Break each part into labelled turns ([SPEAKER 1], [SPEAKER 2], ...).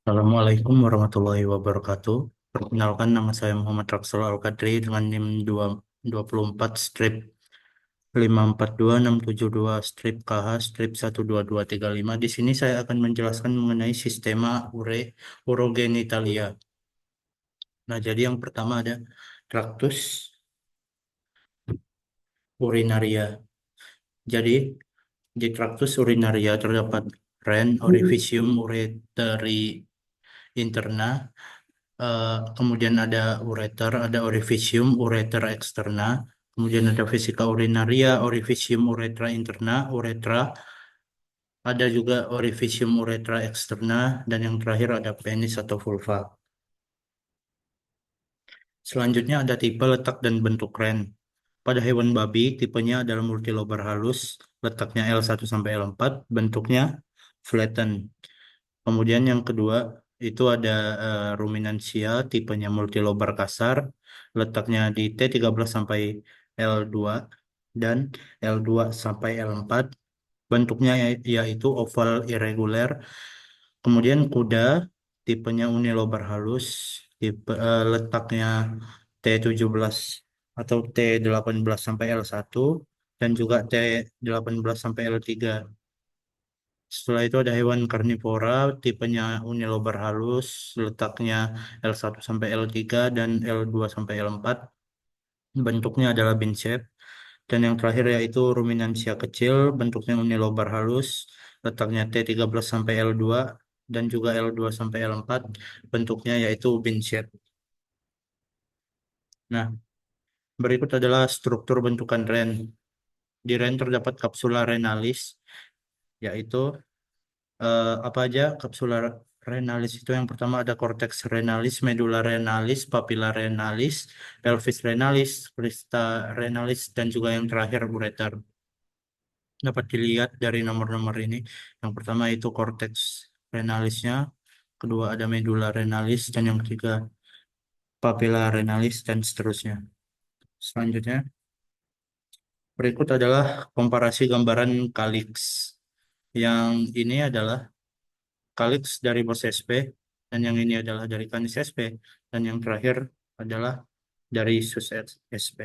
[SPEAKER 1] Assalamualaikum warahmatullahi wabarakatuh. Perkenalkan, nama saya Muhammad Raksal Al-Qadri dengan NIM 24 strip 542672 strip KH strip 12235. Di sini saya akan menjelaskan mengenai sistema urogenitalia. Nah, jadi yang pertama ada traktus urinaria. Jadi di traktus urinaria terdapat ren, orificium, ureteri interna. Kemudian ada ureter, ada orificium, ureter externa, kemudian ada vesika urinaria, orificium uretra interna, uretra, ada juga orificium uretra externa, dan yang terakhir ada penis atau vulva. Selanjutnya ada tipe, letak, dan bentuk ren. Pada hewan babi, tipenya adalah multilobar halus, letaknya L1 sampai L4, bentuknya flatten. Kemudian yang kedua itu ada ruminansia, tipenya multilobar kasar, letaknya di T13 sampai L2 dan L2 sampai L4. Bentuknya yaitu oval irregular. Kemudian kuda, tipenya unilobar halus, letaknya T17 atau T18 sampai L1 dan juga T18 sampai L3. Setelah itu ada hewan karnivora, tipenya unilobar halus, letaknya L1 sampai L3 dan L2 sampai L4. Bentuknya adalah bean shape. Dan yang terakhir yaitu ruminansia kecil, bentuknya unilobar halus, letaknya T13 sampai L2 dan juga L2 sampai L4. Bentuknya yaitu bean shape. Nah, berikut adalah struktur bentukan ren. Di ren terdapat kapsula renalis, yaitu apa aja kapsula renalis itu. Yang pertama ada cortex renalis, medulla renalis, papilla renalis, pelvis renalis, crista renalis, dan juga yang terakhir ureter. Dapat dilihat dari nomor-nomor ini. Yang pertama itu cortex renalisnya, kedua ada medulla renalis, dan yang ketiga papilla renalis, dan seterusnya. Selanjutnya, berikut adalah komparasi gambaran kalix. Yang ini adalah Calyx dari Bos SP, dan yang ini adalah dari Canis SP, dan yang terakhir adalah dari Sus SP.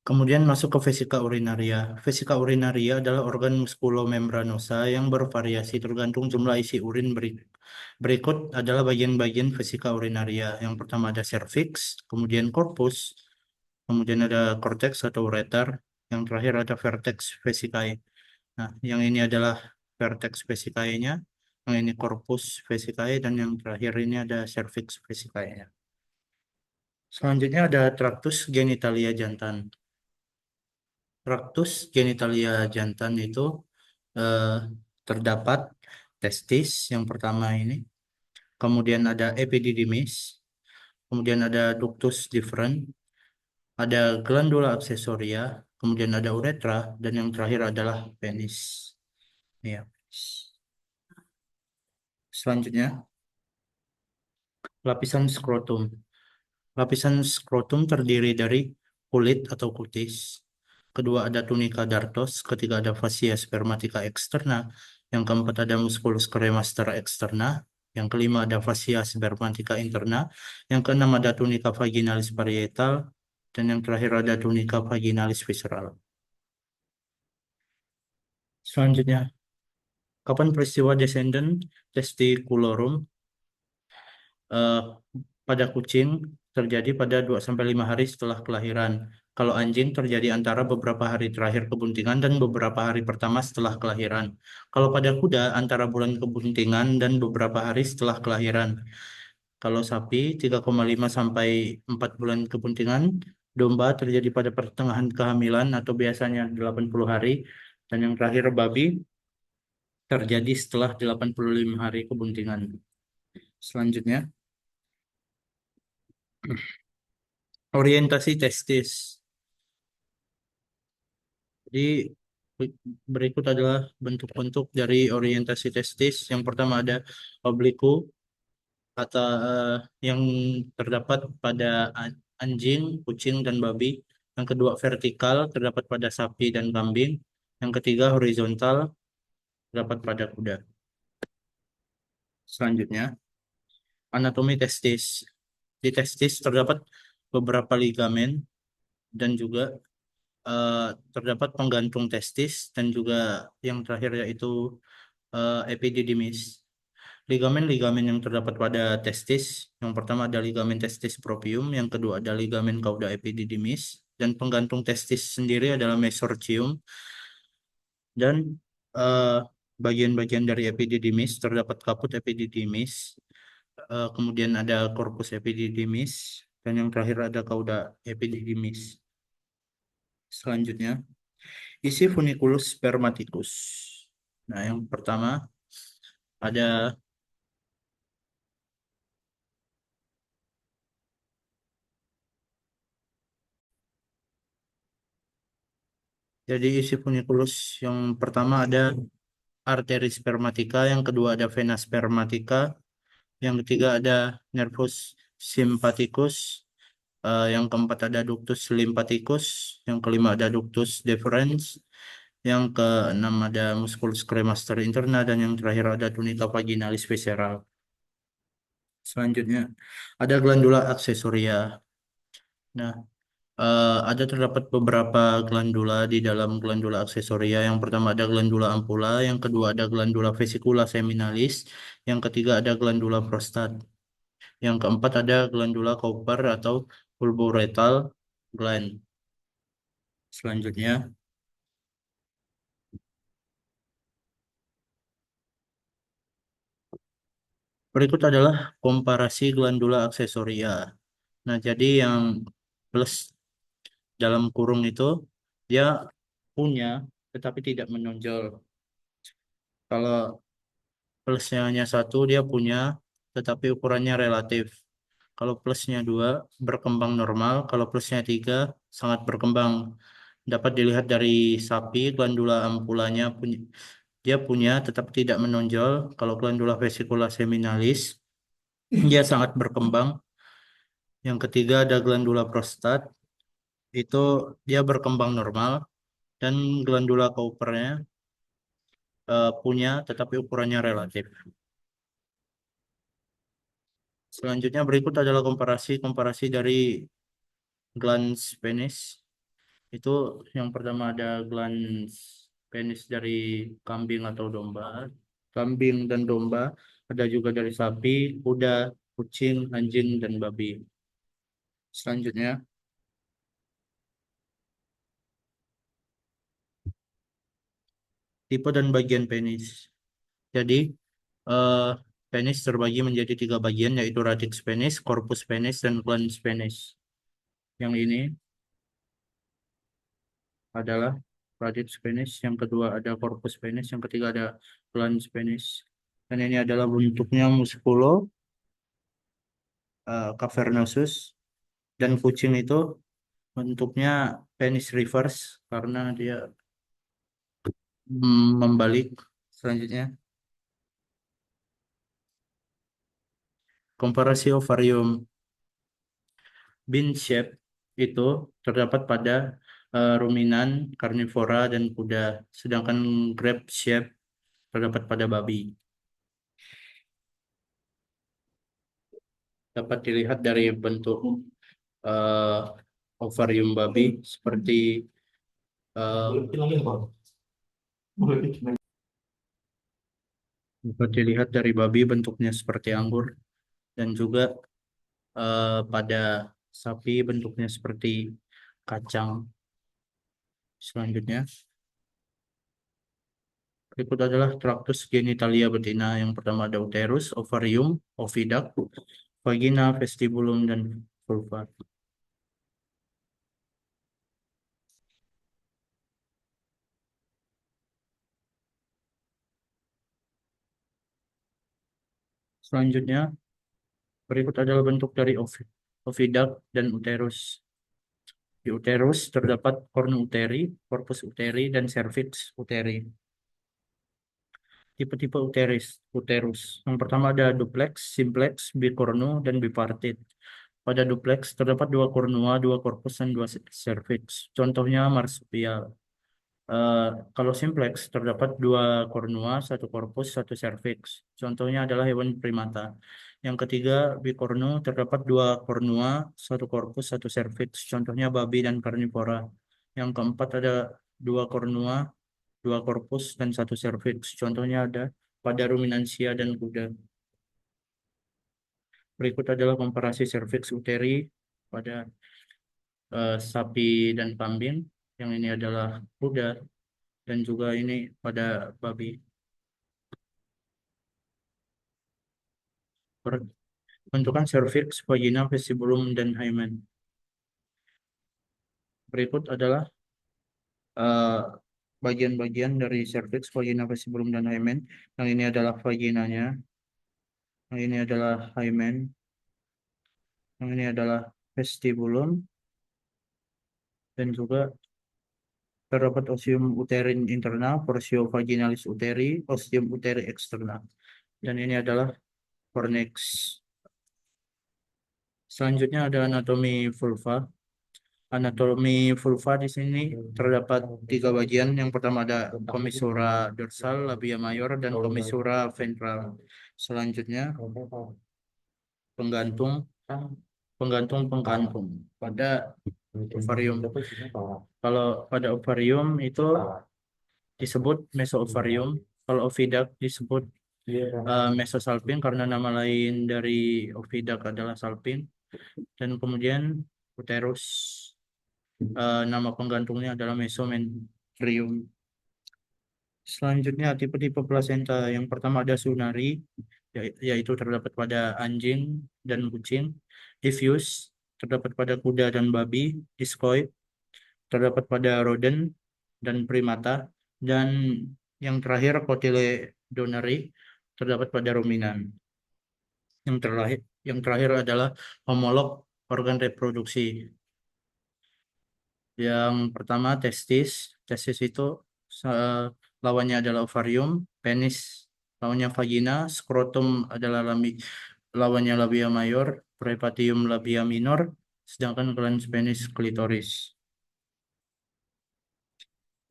[SPEAKER 1] Kemudian masuk ke vesika urinaria. Vesika urinaria adalah organ muskulomembranosa yang bervariasi tergantung jumlah isi urin. Berikut adalah bagian-bagian vesika urinaria. Yang pertama ada cervix, kemudian corpus, kemudian ada cortex atau ureter, yang terakhir ada vertex vesicae. Nah, yang ini adalah vertex vesicae-nya, yang ini corpus vesicae, dan yang terakhir ini ada cervix vesicae-nya. Selanjutnya ada tractus genitalia jantan. Tractus genitalia jantan itu eh, terdapat testis yang pertama ini, kemudian ada epididymis, kemudian ada ductus deferens, ada glandula aksesoria, kemudian ada uretra, dan yang terakhir adalah penis. Ya. Selanjutnya, lapisan skrotum. Lapisan skrotum terdiri dari kulit atau kutis. Kedua ada tunica dartos, ketiga ada fascia spermatica externa, yang keempat ada musculus cremaster externa, yang kelima ada fascia spermatica interna, yang keenam ada tunica vaginalis parietal, dan yang terakhir ada tunica vaginalis visceral. Selanjutnya, kapan peristiwa descendant testiculorum eh, pada kucing terjadi pada 2 sampai 5 hari setelah kelahiran. Kalau anjing terjadi antara beberapa hari terakhir kebuntingan dan beberapa hari pertama setelah kelahiran. Kalau pada kuda antara bulan kebuntingan dan beberapa hari setelah kelahiran. Kalau sapi 3,5 sampai 4 bulan kebuntingan, domba terjadi pada pertengahan kehamilan atau biasanya 80 hari, dan yang terakhir babi terjadi setelah 85 hari kebuntingan. Selanjutnya, orientasi testis. Jadi berikut adalah bentuk-bentuk dari orientasi testis. Yang pertama ada obliku atau yang terdapat pada anjing, kucing, dan babi. Yang kedua vertikal terdapat pada sapi dan kambing. Yang ketiga horizontal terdapat pada kuda. Selanjutnya, anatomi testis. Di testis terdapat beberapa ligamen dan juga eh, terdapat penggantung testis dan juga yang terakhir yaitu epididymis. Ligamen-ligamen yang terdapat pada testis, yang pertama ada ligamen testis propium, yang kedua ada ligamen cauda epididymis, dan penggantung testis sendiri adalah mesorchium, dan eh, bagian-bagian dari epididymis terdapat kaput epididymis, kemudian ada corpus epididymis, dan yang terakhir ada cauda epididymis. Selanjutnya, isi funiculus spermaticus. Nah, yang pertama ada, jadi isi funiculus yang pertama ada arteri spermatica, yang kedua ada vena spermatica, yang ketiga ada nervus sympathicus, yang keempat ada ductus lymphaticus, yang kelima ada ductus deferens, yang keenam ada musculus cremaster interna, dan yang terakhir ada tunica vaginalis visceral. Selanjutnya ada glandula aksesoria. Nah, ada terdapat beberapa glandula di dalam glandula aksesoria. Yang pertama ada glandula ampula, yang kedua ada glandula vesicula seminalis, yang ketiga ada glandula prostat, yang keempat ada glandula Cowper atau bulboretal gland. Selanjutnya, berikut adalah komparasi glandula aksesoria. Nah, jadi yang plus dalam kurung itu dia punya tetapi tidak menonjol. Kalau plusnya hanya satu, dia punya, tetapi ukurannya relatif. Kalau plusnya dua, berkembang normal. Kalau plusnya tiga, sangat berkembang. Dapat dilihat dari sapi, glandula ampulanya punya, dia punya, tetapi tidak menonjol. Kalau glandula vesicula seminalis, dia sangat berkembang. Yang ketiga ada glandula prostat, itu dia berkembang normal. Dan glandula Cowpernya punya, tetapi ukurannya relatif. Selanjutnya berikut adalah komparasi dari glans penis. Itu yang pertama ada glans penis dari kambing atau domba. Kambing dan domba, ada juga dari sapi, kuda, kucing, anjing, dan babi. Selanjutnya, tipe dan bagian penis. Jadi, eh, penis terbagi menjadi tiga bagian, yaitu radix penis, corpus penis, dan glans penis. Yang ini adalah radix penis, yang kedua ada corpus penis, yang ketiga ada glans penis. Dan ini adalah bentuknya muskulo, cavernosus, dan kucing itu bentuknya penis reverse karena dia membalik. Selanjutnya, komparasi ovarium. Bean shape itu terdapat pada ruminan, karnivora, dan kuda, sedangkan grape shape terdapat pada babi. Dapat dilihat dari bentuk eh, ovarium babi seperti eh, dapat dilihat dari babi bentuknya seperti anggur, dan juga pada sapi bentuknya seperti kacang. Selanjutnya, berikut adalah traktus genitalia betina. Yang pertama ada uterus, ovarium, oviduct, vagina, vestibulum, dan vulva. Selanjutnya, berikut adalah bentuk dari oviduct dan uterus. Di uterus terdapat cornu uteri, corpus uteri, dan cervix uteri. Tipe-tipe uterus. Yang pertama ada duplex, simplex, bicornu, dan bipartit. Pada duplex terdapat dua kornua, dua korpus, dan dua cervix. Contohnya marsupial. Eh, Kalau simplex terdapat dua kornua, satu korpus, satu serviks. Contohnya adalah hewan primata. Yang ketiga, bikornu terdapat dua kornua, satu korpus, satu serviks. Contohnya babi dan karnivora. Yang keempat ada dua kornua, dua korpus, dan satu serviks. Contohnya ada pada ruminansia dan kuda. Berikut adalah komparasi serviks uteri pada sapi dan kambing. Yang ini adalah kuda dan juga ini pada babi. Bentukan serviks, vagina, vestibulum, dan hymen. Berikut adalah eh, bagian-bagian dari serviks, vagina, vestibulum, dan hymen. Yang ini adalah vaginanya, yang ini adalah hymen, yang ini adalah vestibulum, dan juga terdapat osium uterin internal, portio vaginalis uteri, osium uteri eksternal. Dan ini adalah fornix. Selanjutnya ada anatomi vulva. Anatomi vulva di sini terdapat tiga bagian. Yang pertama ada commissura dorsal, labia mayor, dan commissura ventral. Selanjutnya penggantung, penggantung pada ovarium. Kalau pada ovarium itu disebut mesoovarium. Kalau oviduct disebut mesosalping karena nama lain dari oviduct adalah salping. Dan kemudian uterus, nama penggantungnya adalah mesometrium. Selanjutnya tipe-tipe plasenta. Yang pertama ada sunari, yaitu terdapat pada anjing dan kucing. Diffuse, terdapat pada kuda dan babi. Discoid, terdapat pada rodent dan primata. Dan yang terakhir cotyledonary, terdapat pada ruminan. Yang terakhir adalah homolog organ reproduksi. Yang pertama testis. Testis itu eh, lawannya adalah ovarium, penis lawannya vagina, skrotum adalah lawannya labia mayor, prepatium labia minor, sedangkan glans penis klitoris.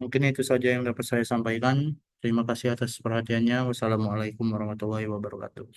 [SPEAKER 1] Mungkin itu saja yang dapat saya sampaikan. Terima kasih atas perhatiannya. Wassalamualaikum warahmatullahi wabarakatuh.